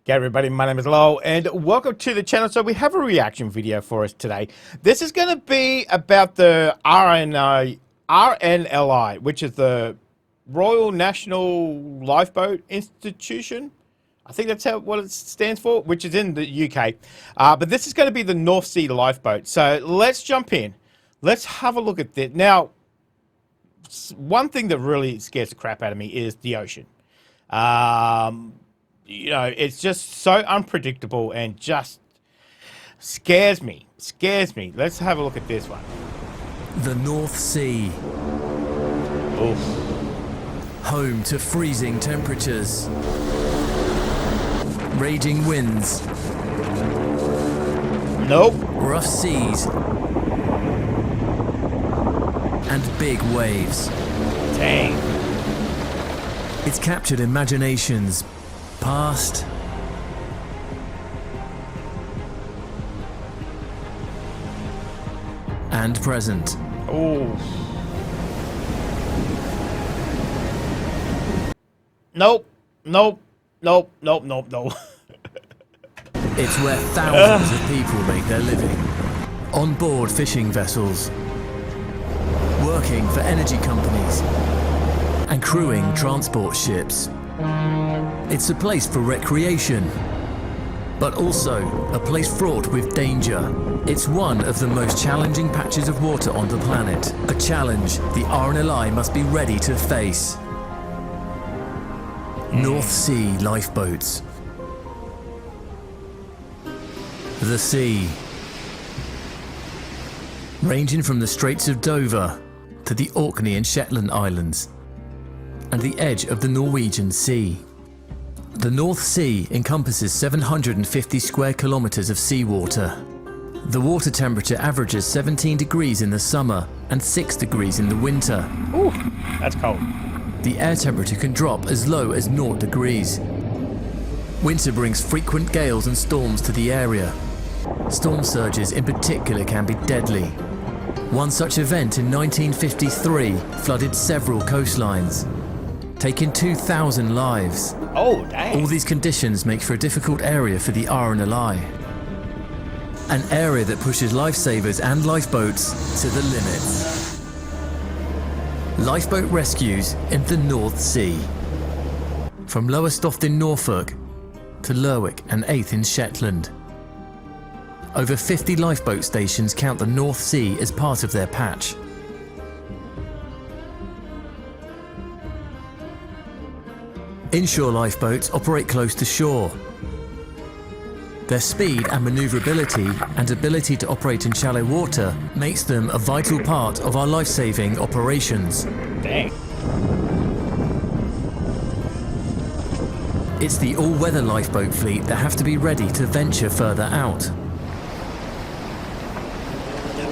G'day everybody, my name is Lowell and welcome to the channel. So we have a reaction video for us today. This is going to be about the RNLI, which is the Royal National Lifeboat Institution. I think that's what it stands for, which is in the UK. But this is going to be the North Sea lifeboat. So let's jump in. Let's have a look at this. Now, one thing that really scares the crap out of me is the ocean. You know, it's just so unpredictable and just scares me. Let's have a look at this one. The North Sea. Oof. Home to freezing temperatures, raging winds, Nope. rough seas, and big waves. Dang. It's captured imaginations, past and present. Oh. Nope. It's where thousands of people make their living. On board fishing vessels, working for energy companies, and crewing transport ships. It's a place for recreation, but also a place fraught with danger. It's one of the most challenging patches of water on the planet. A challenge the RNLI must be ready to face. North Sea lifeboats. The sea. Ranging from the Straits of Dover to the Orkney and Shetland Islands, and the edge of the Norwegian Sea. The North Sea encompasses 750 square kilometers of seawater. The water temperature averages 17 degrees in the summer and 6 degrees in the winter. Ooh, that's cold. The air temperature can drop as low as 0 degrees. Winter brings frequent gales and storms to the area. Storm surges in particular can be deadly. One such event in 1953 flooded several coastlines, taking 2,000 lives. Oh, dang. All these conditions make for a difficult area for the RNLI. An area that pushes lifesavers and lifeboats to the limits. Lifeboat rescues in the North Sea. From Lowestoft in Norfolk to Lerwick and Aith in Shetland. Over 50 lifeboat stations count the North Sea as part of their patch. Inshore lifeboats operate close to shore. Their speed and maneuverability and ability to operate in shallow water makes them a vital part of our life-saving operations. Dang. It's the all-weather lifeboat fleet that have to be ready to venture further out.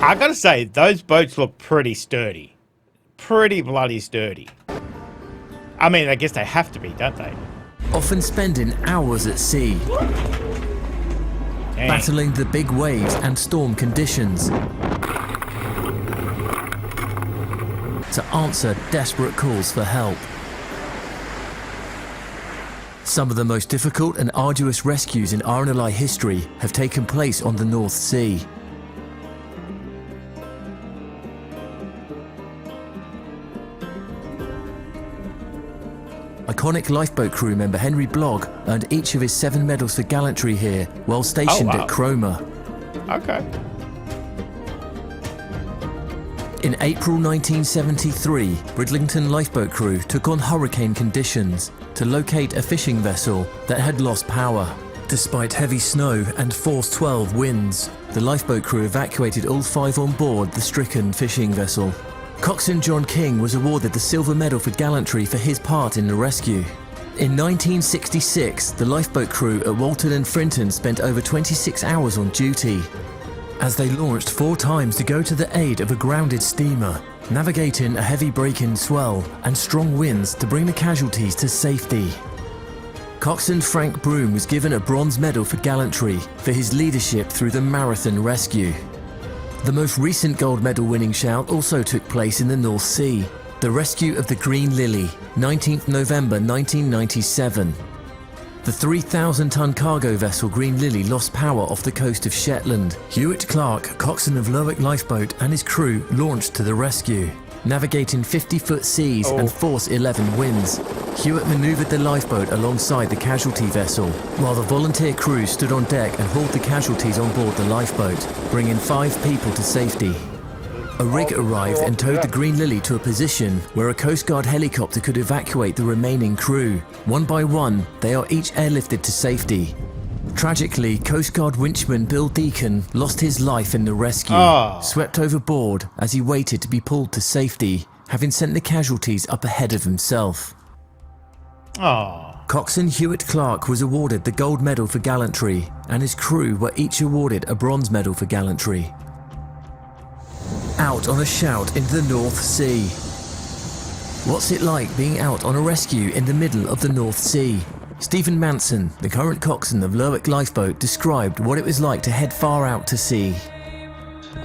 I gotta say, those boats look pretty sturdy. Pretty bloody sturdy. I mean, I guess they have to be, don't they? Often spending hours at sea, Dang. battling the big waves and storm conditions to answer desperate calls for help. Some of the most difficult and arduous rescues in RNLI history have taken place on the North Sea. Iconic lifeboat crew member Henry Blogg earned each of his 7 medals for gallantry here while stationed at Cromer. Okay. In April 1973, Bridlington lifeboat crew took on hurricane conditions to locate a fishing vessel that had lost power. Despite heavy snow and force 12 winds, the lifeboat crew evacuated all 5 on board the stricken fishing vessel. Coxswain John King was awarded the Silver Medal for gallantry for his part in the rescue. In 1966, the lifeboat crew at Walton and Frinton spent over 26 hours on duty, as they launched 4 times to go to the aid of a grounded steamer, navigating a heavy break-in swell and strong winds to bring the casualties to safety. Coxswain Frank Broom was given a bronze medal for gallantry for his leadership through the marathon rescue. The most recent gold medal winning shout also took place in the North Sea, the rescue of the Green Lily, 19th November 1997. The 3,000-ton cargo vessel Green Lily lost power off the coast of Shetland. Hewitt Clark, coxswain of Lerwick Lifeboat, and his crew launched to the rescue. Navigating 50-foot seas and force 11 winds, Hewitt manoeuvred the lifeboat alongside the casualty vessel, while the volunteer crew stood on deck and hauled the casualties on board the lifeboat, bringing 5 people to safety. A rig arrived and towed the Green Lily to a position where a Coast Guard helicopter could evacuate the remaining crew. One by one, they are each airlifted to safety. Tragically, Coast Guard winchman Bill Deacon lost his life in the rescue, swept overboard as he waited to be pulled to safety, having sent the casualties up ahead of himself. Coxswain Hewitt Clark was awarded the Gold Medal for Gallantry, and his crew were each awarded a Bronze Medal for Gallantry. Out on a shout into the North Sea. What's it like being out on a rescue in the middle of the North Sea? Stephen Manson, the current coxswain of Lerwick Lifeboat, described what it was like to head far out to sea.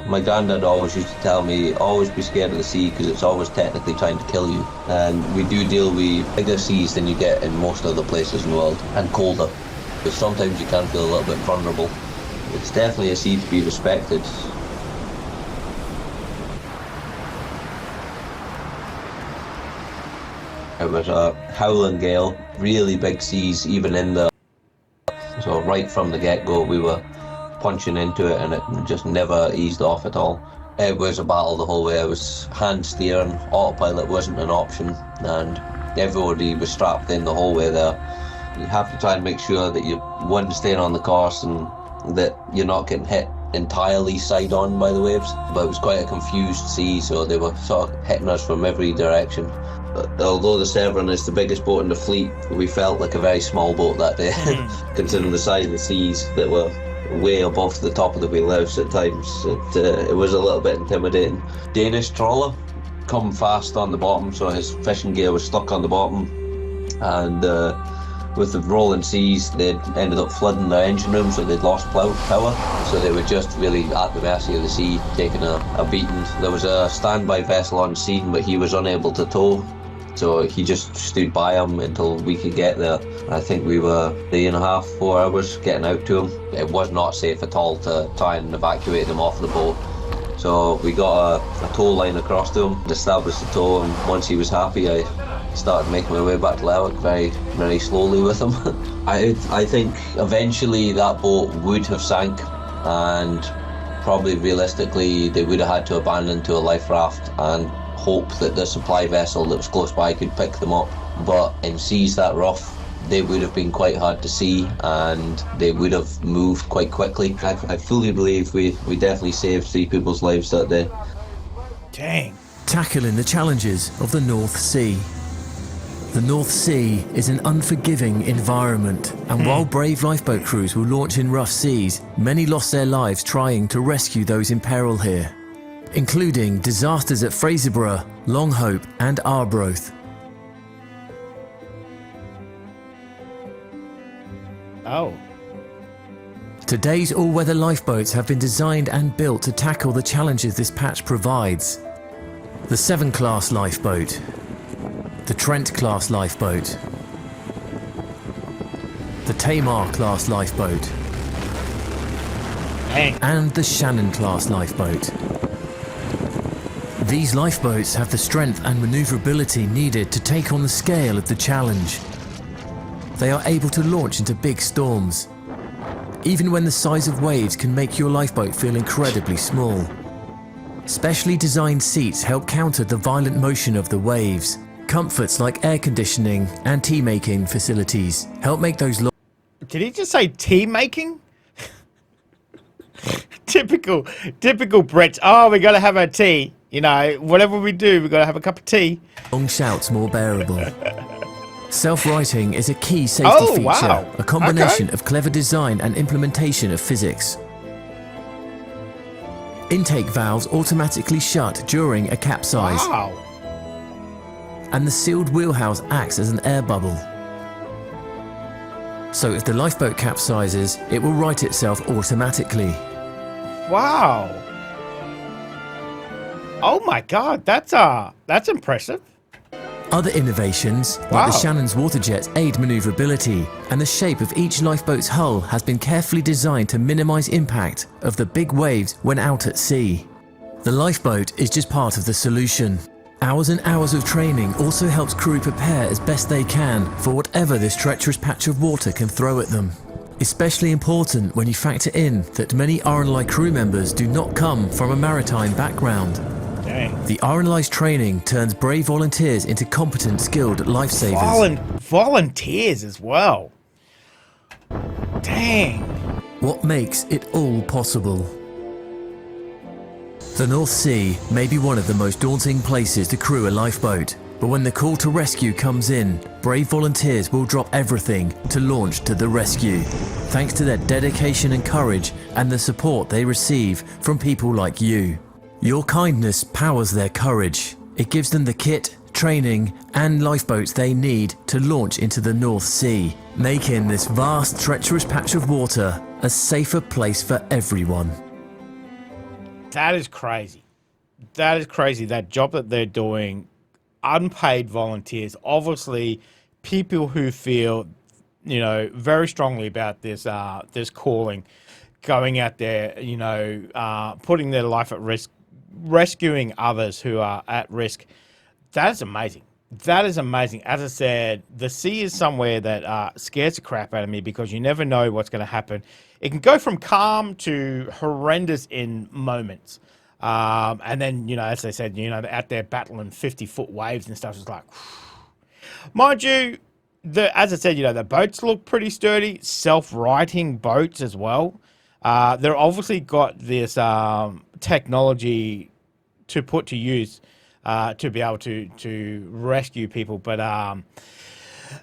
My granddad always used to tell me, always be scared of the sea because it's always technically trying to kill you. And we do deal with bigger seas than you get in most other places in the world, and colder. But sometimes you can feel a little bit vulnerable. It's definitely a sea to be respected. It was a howling gale, really big seas, even in the... So right from the get-go we were punching into it and it just never eased off at all. It was a battle the whole way. It was hand steering, autopilot wasn't an option, and everybody was strapped in the whole way there. You have to try and make sure that you're staying on the course and that you're not getting hit entirely side on by the waves. But it was quite a confused sea, so they were sort of hitting us from every direction. Although the Severn is the biggest boat in the fleet, we felt like a very small boat that day, considering the size of the seas that were way above the top of the wheelhouse at times. It was a little bit intimidating. Danish trawler come fast on the bottom, so his fishing gear was stuck on the bottom, and with the rolling seas they'd ended up flooding their engine room, so they'd lost power, so they were just really at the mercy of the sea, taking a beating. There was a standby vessel on scene, but he was unable to tow, so he just stood by him until we could get there. I think we were 3.5, 4 hours getting out to him. It was not safe at all to try and evacuate him off the boat. So we got a tow line across to him, established the tow, and once he was happy, I started making my way back to Lerwick very, very slowly with him. I think eventually that boat would have sank, and probably realistically they would have had to abandon to a life raft and hope that the supply vessel that was close by could pick them up. But in seas that rough, they would have been quite hard to see and they would have moved quite quickly. I fully believe we definitely saved 3 people's lives that day. Dang. Tackling the challenges of the North Sea. The North Sea is an unforgiving environment, and while brave lifeboat crews will launch in rough seas, many lost their lives trying to rescue those in peril here, including disasters at Fraserburgh, Longhope and Arbroath. Oh. Today's all-weather lifeboats have been designed and built to tackle the challenges this patch provides. The 7 class lifeboat, the Trent class lifeboat, the Tamar class lifeboat, and the Shannon class lifeboat. These lifeboats have the strength and maneuverability needed to take on the scale of the challenge. They are able to launch into big storms, even when the size of waves can make your lifeboat feel incredibly small. Specially designed seats help counter the violent motion of the waves. Comforts like air conditioning and tea making facilities help make those Did he just say tea making? Typical Brits. Oh, we gotta have our tea. You know, whatever we do, we gotta have a cup of tea. long shouts more bearable. Self-righting is a key safety feature, wow. a combination of clever design and implementation of physics. Intake valves automatically shut during a capsize, Wow. and the sealed wheelhouse acts as an air bubble. So if the lifeboat capsizes, it will right itself automatically. Wow. Oh my God, that's impressive. Other innovations, like Wow. the Shannon's water jets, aid maneuverability, and the shape of each lifeboat's hull has been carefully designed to minimize impact of the big waves when out at sea. The lifeboat is just part of the solution. Hours and hours of training also helps crew prepare as best they can for whatever this treacherous patch of water can throw at them. Especially important when you factor in that many RNLI crew members do not come from a maritime background. Dang. The RNLI's training turns brave volunteers into competent, skilled lifesavers. Volunteers as well. Dang. What makes it all possible? The North Sea may be one of the most daunting places to crew a lifeboat, but when the call to rescue comes in, brave volunteers will drop everything to launch to the rescue, thanks to their dedication and courage and the support they receive from people like you. Your kindness powers their courage. It gives them the kit, training, and lifeboats they need to launch into the North Sea, making this vast, treacherous patch of water a safer place for everyone. That is crazy. That is crazy. That job that they're doing, unpaid volunteers, obviously people who feel, you know, very strongly about this this calling, going out there, you know, putting their life at risk, rescuing others who are at risk. That is amazing. That is amazing. As I said, the sea is somewhere that scares the crap out of me because you never know what's going to happen. It can go from calm to horrendous in moments. And then, you know, as I said, you know, they're out there battling 50-foot waves and stuff. It's like, mind you, as I said, you know, the boats look pretty sturdy, self-righting boats as well. They're obviously got this technology to put to use to be able to rescue people. But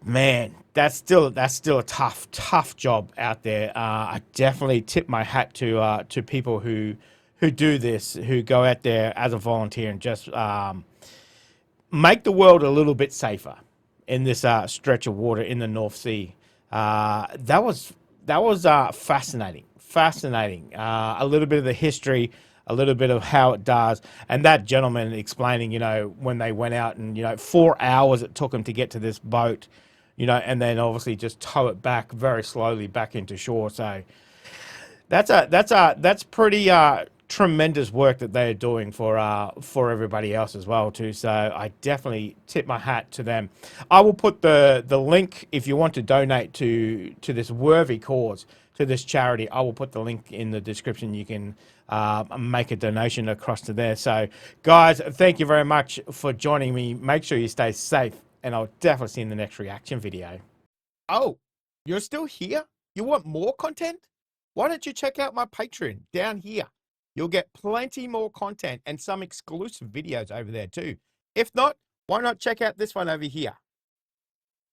man, that's still a tough job out there. I definitely tip my hat to people who do this, who go out there as a volunteer and just make the world a little bit safer in this stretch of water in the North Sea. That was fascinating. A little bit of the history, a little bit of how it does, and that gentleman explaining, you know, when they went out and, you know, 4 hours it took them to get to this boat, you know, and then obviously just tow it back very slowly back into shore. So that's pretty tremendous work that they're doing for everybody else as well too. So I definitely tip my hat to them. I will put the link if you want to donate to this worthy cause, to this charity. I will put the link in the description. You can make a donation across to there. So guys, thank you very much for joining me. Make sure you stay safe, and I'll definitely see you in the next reaction video. Oh, you're still here? You want more content? Why don't you check out my Patreon down here? You'll get plenty more content and some exclusive videos over there too. If not, why not check out this one over here?